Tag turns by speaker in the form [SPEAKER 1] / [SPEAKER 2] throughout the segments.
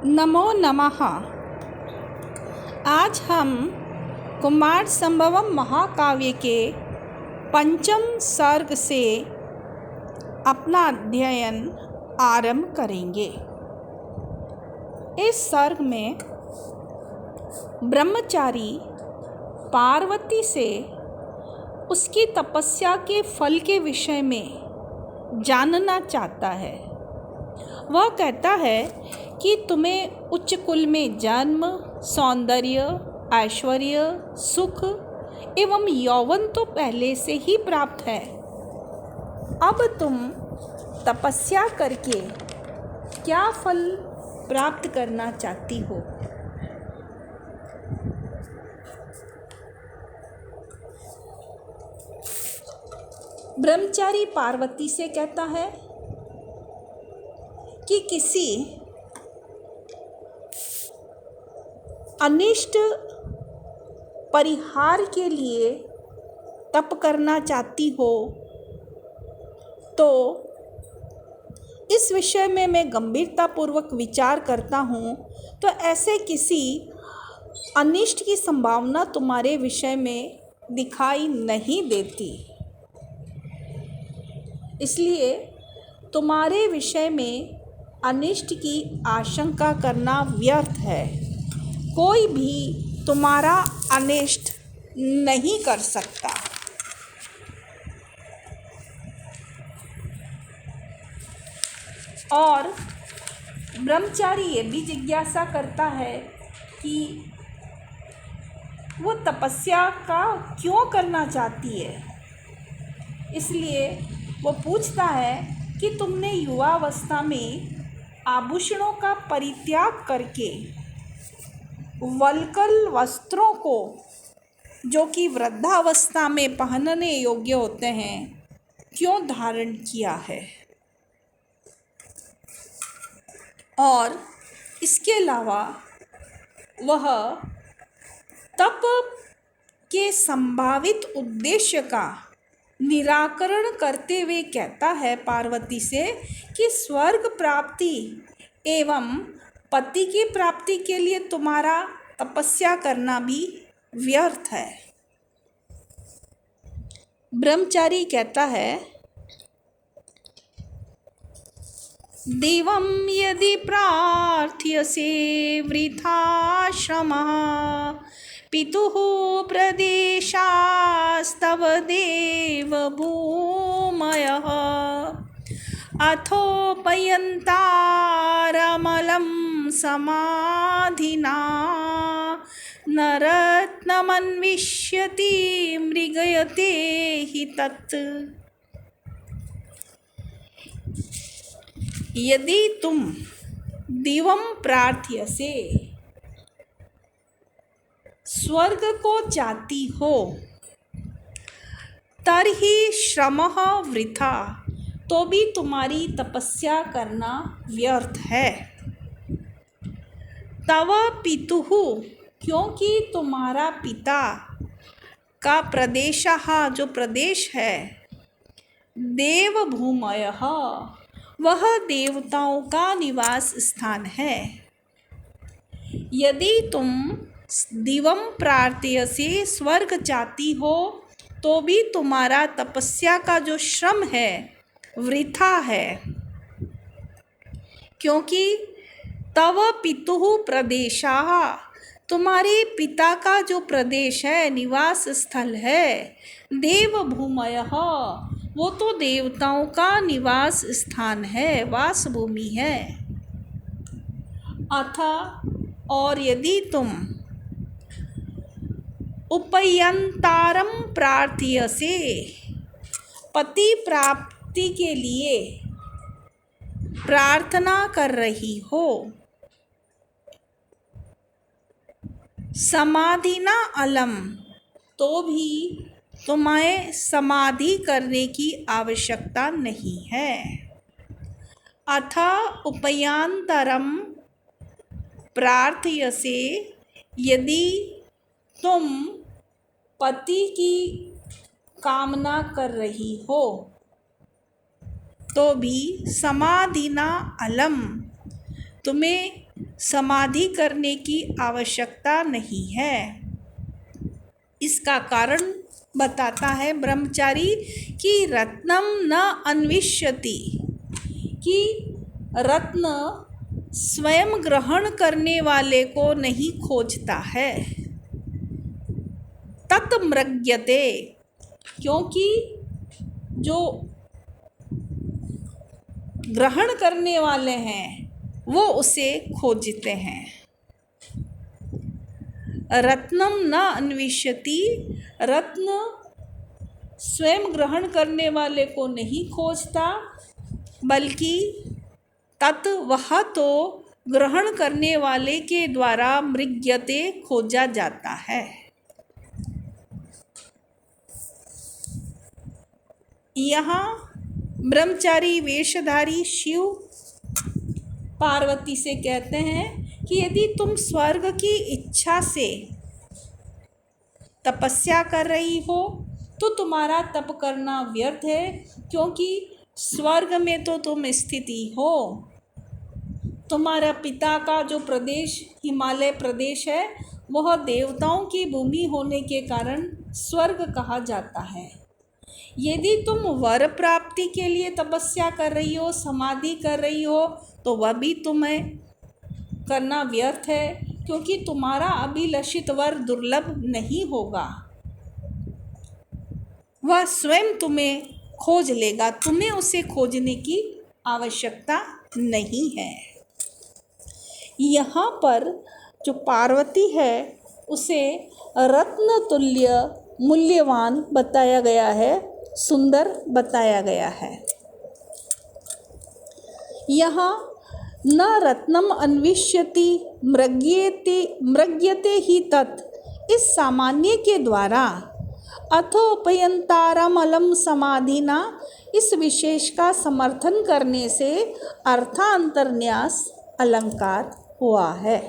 [SPEAKER 1] नमो नमः। आज हम कुमार संभवम महाकाव्य के पंचम सर्ग से अपना अध्ययन आरंभ करेंगे। इस सर्ग में ब्रह्मचारी पार्वती से उसकी तपस्या के फल के विषय में जानना चाहता है। वह कहता है कि तुम्हें उच्च कुल में जन्म, सौंदर्य, ऐश्वर्य, सुख एवं यौवन तो पहले से ही प्राप्त है। अब तुम तपस्या करके क्या फल प्राप्त करना चाहती हो? ब्रह्मचारी पार्वती से कहता है कि किसी अनिष्ट परिहार के लिए तप करना चाहती हो तो इस विषय में मैं गंभीरतापूर्वक विचार करता हूँ। तो ऐसे किसी अनिष्ट की संभावना तुम्हारे विषय में दिखाई नहीं देती, इसलिए तुम्हारे विषय में अनिष्ट की आशंका करना व्यर्थ है। कोई भी तुम्हारा अनिष्ट नहीं कर सकता। और ब्रह्मचारी ये भी जिज्ञासा करता है कि वो तपस्या का क्यों करना चाहती है। इसलिए वो पूछता है कि तुमने युवावस्था में आभूषणों का परित्याग करके वल्कल वस्त्रों को, जो कि वृद्धावस्था में पहनने योग्य होते हैं, क्यों धारण किया है। और इसके अलावा वह तप के संभावित उद्देश्य का निराकरण करते हुए कहता है पार्वती से कि स्वर्ग प्राप्ति एवं पति की प्राप्ति के लिए तुम्हारा तपस्या करना भी व्यर्थ है। ब्रह्मचारी कहता है, देवं यदि प्रार्थ्यसे वृथा श्रमः पितुः प्रदेशास्तव देव भूमयः अथोपयन्तारमलं समाधिना नरत्नमन्विष्यति मृगयते हि तत्। यदि तुम दिवं प्रार्थ्यसे, स्वर्ग को चाहती हो, तर्हि श्रमः वृथा, तो भी तुम्हारी तपस्या करना व्यर्थ है। तव पितुः, क्योंकि तुम्हारा पिता का प्रदेशः, जो प्रदेश है, देवभूमयः, वह देवताओं का निवास स्थान है। यदि तुम दिवं प्रार्थ्यसे, स्वर्ग चाहती हो, तो भी तुम्हारा तपस्या का जो श्रम है वृथा है, क्योंकि तव पितुः प्रदेशः, तुम्हारे पिता का जो प्रदेश है, निवास स्थल है, देवभूमयः, वो तो देवताओं का निवास स्थान है, वास भूमि है। अथा, और यदि तुम उपयंतारम प्रार्थ्यसे, पति प्राप्ति के लिए प्रार्थना कर रही हो, समाधिना अलम, तो भी तुम्हें समाधि करने की आवश्यकता नहीं है। अथा उपयांतरम प्रार्थ्यसे, यदि तुम पति की कामना कर रही हो, तो भी समाधिना अलम, तुम्हें समाधि करने की आवश्यकता नहीं है। इसका कारण बताता है ब्रह्मचारी कि रत्नम न अन्विष्यति, कि रत्न स्वयं ग्रहण करने वाले को नहीं खोजता है। तत्मृग्यते, क्योंकि जो ग्रहण करने वाले हैं वो उसे खोजते हैं। रत्नम न अन्विष्यति, रत्न स्वयं ग्रहण करने वाले को नहीं खोजता, बल्कि तत् वह तो ग्रहण करने वाले के द्वारा मृग्यते खोजा जाता है। यहाँ ब्रह्मचारी वेशधारी शिव पार्वती से कहते हैं कि यदि तुम स्वर्ग की इच्छा से तपस्या कर रही हो तो तुम्हारा तप करना व्यर्थ है, क्योंकि स्वर्ग में तो तुम स्थिति हो। तुम्हारा पिता का जो प्रदेश हिमालय प्रदेश है वह देवताओं की भूमि होने के कारण स्वर्ग कहा जाता है। यदि तुम वर प्राप्ति के लिए तपस्या कर रही हो, समाधि कर रही हो, तो वह भी तुम्हें करना व्यर्थ है, क्योंकि तुम्हारा अभिलषित वर दुर्लभ नहीं होगा। वह स्वयं तुम्हें खोज लेगा, तुम्हें उसे खोजने की आवश्यकता नहीं है। यहाँ पर जो पार्वती है उसे रत्न तुल्य मूल्यवान बताया गया है, सुंदर बताया गया है। यहाँ न रत्नम अन्विष्यति मृग्यते ही तत्, इस सामान्य के द्वारा अथोपयंतारम अलम समाधिना, इस विशेष का समर्थन करने से अर्थांतरन्यास अलंकार हुआ है।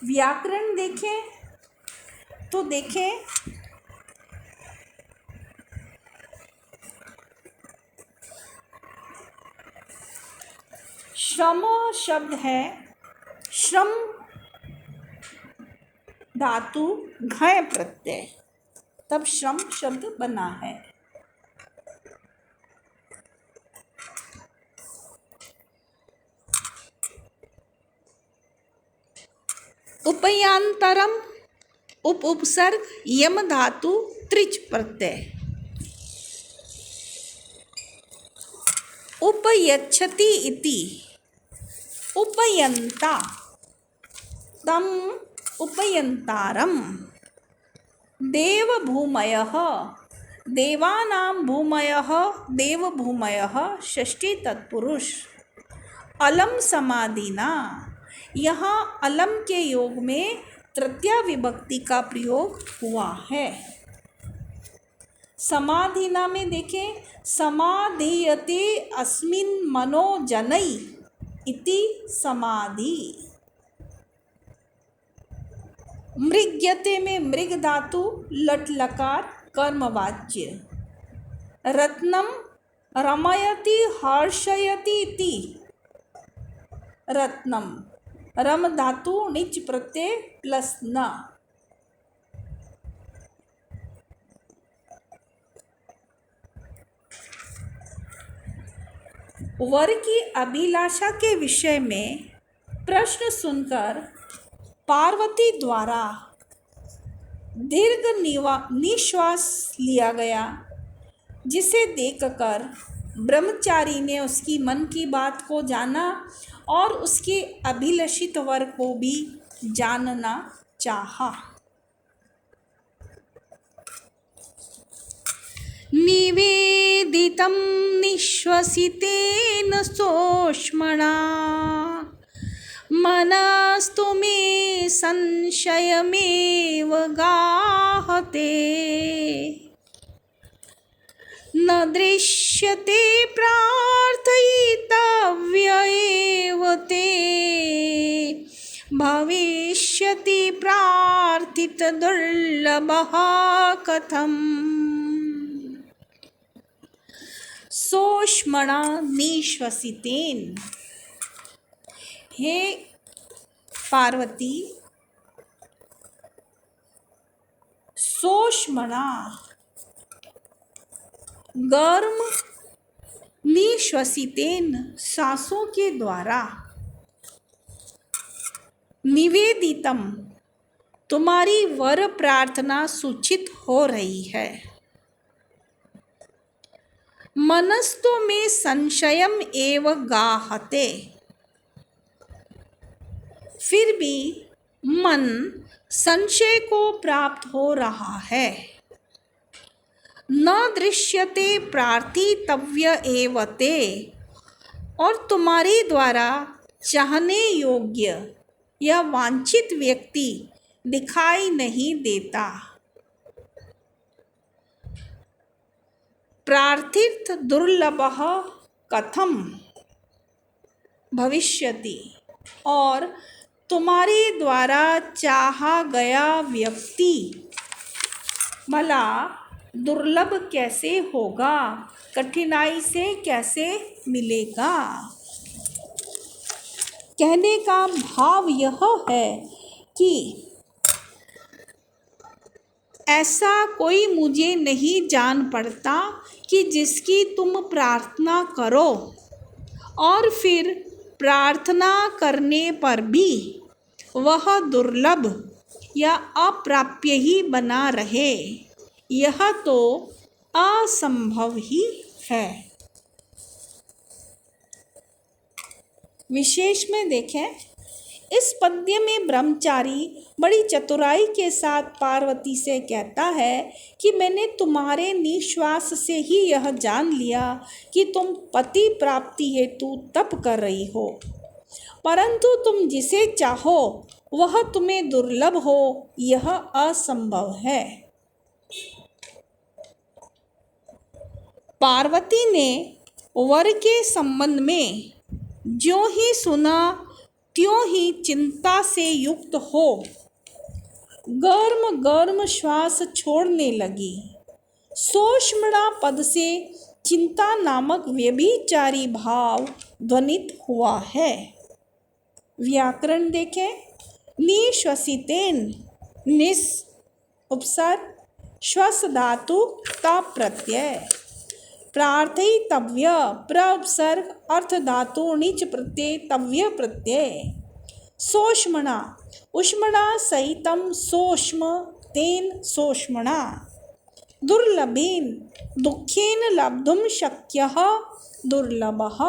[SPEAKER 1] व्याकरण देखें तो देखें श्रम शब्द है, श्रम धातु घय प्रत्यय, तब श्रम शब्द बना है। उपयांतरम उपसर्ग यम धातु त्रिच प्रत्यय। उपयच्छति इति उपयंता तम उपयंतारम। देवभूमयः देवानां भूमयः देवभूमयः षष्ठी तत्पुरुष। अलम समाधिना, यहाँ अलम के योग में तृतीया विभक्ति का प्रयोग हुआ है। समाधिना में देखें, समाधीयते अस्मिन् मनो जनै इति समाधि। मृग्यते में मृग धातु लट लकार कर्मवाच्य। रत्नम रमयति हर्षयति इति रत्नम, रम धातु णिच प्रत्यय प्लस न। वर की अभिलाषा के विषय में प्रश्न सुनकर पार्वती द्वारा दीर्घ निश्वास लिया गया, जिसे देखकर ब्रह्मचारी ने उसकी मन की बात को जाना और उसके अभिलषित वर को भी जानना चाहा। निवेदितं निश्वसितेन सोष्मणा मनस्तु मे संशयमेव गाहते। न दृश्यते प्रार्थयितव्य एव ते भविष्यति प्रार्थित दुर्लभः कथम्। सोष्मणा निश्वसितेन। हे पार्वती, सोष्मणा गर्म, निश्वसितेन सांसों के द्वारा, निवेदितम तुम्हारी वर प्रार्थना सूचित हो रही है। मनस्तु में संशयम एव गाहते, फिर भी मन संशय को प्राप्त हो रहा है। न दृश्यते प्रार्थितव्य एव ते, और तुम्हारे द्वारा चाहने योग्य या वांछित व्यक्ति दिखाई नहीं देता। प्रार्थित दुर्लभः कथम भविष्यति, और तुम्हारे द्वारा चाहा गया व्यक्ति भला दुर्लभ कैसे होगा, कठिनाई से कैसे मिलेगा। कहने का भाव यह है कि ऐसा कोई मुझे नहीं जान पड़ता कि जिसकी तुम प्रार्थना करो और फिर प्रार्थना करने पर भी वह दुर्लभ या अप्राप्य ही बना रहे, यह तो असंभव ही है। विशेष में देखें, इस पद्य में ब्रह्मचारी बड़ी चतुराई के साथ पार्वती से कहता है कि मैंने तुम्हारे निश्वास से ही यह जान लिया कि तुम पति प्राप्ति हेतु तप कर रही हो, परंतु तुम जिसे चाहो वह तुम्हें दुर्लभ हो, यह असंभव है। पार्वती ने वर के संबंध में ज्यों ही सुना त्यों ही चिंता से युक्त हो गर्म गर्म श्वास छोड़ने लगी। सोष्मणा पद से चिंता नामक व्यभिचारी भाव ध्वनित हुआ है। व्याकरण देखें, निश्वसितेन, निस उपसर्ग, श्वस धातु ता प्रत्यय, प्रार्थितव्य प्रउपसर्ग अर्थ धातु णिच प्रत्यय तव्य प्रत्यय, सोष्मणा उष्मणा सहितम सोष्म तेन सोष्मणा, दुर्लभेन दुःखेन लब्धुं शक्यः दुर्लभः,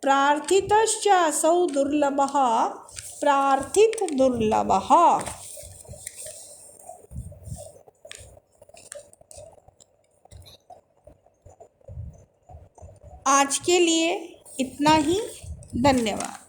[SPEAKER 1] प्रार्थितश्च असौ दुर्लभः प्रार्थित दुर्लभः। आज के लिए इतना ही। धन्यवाद।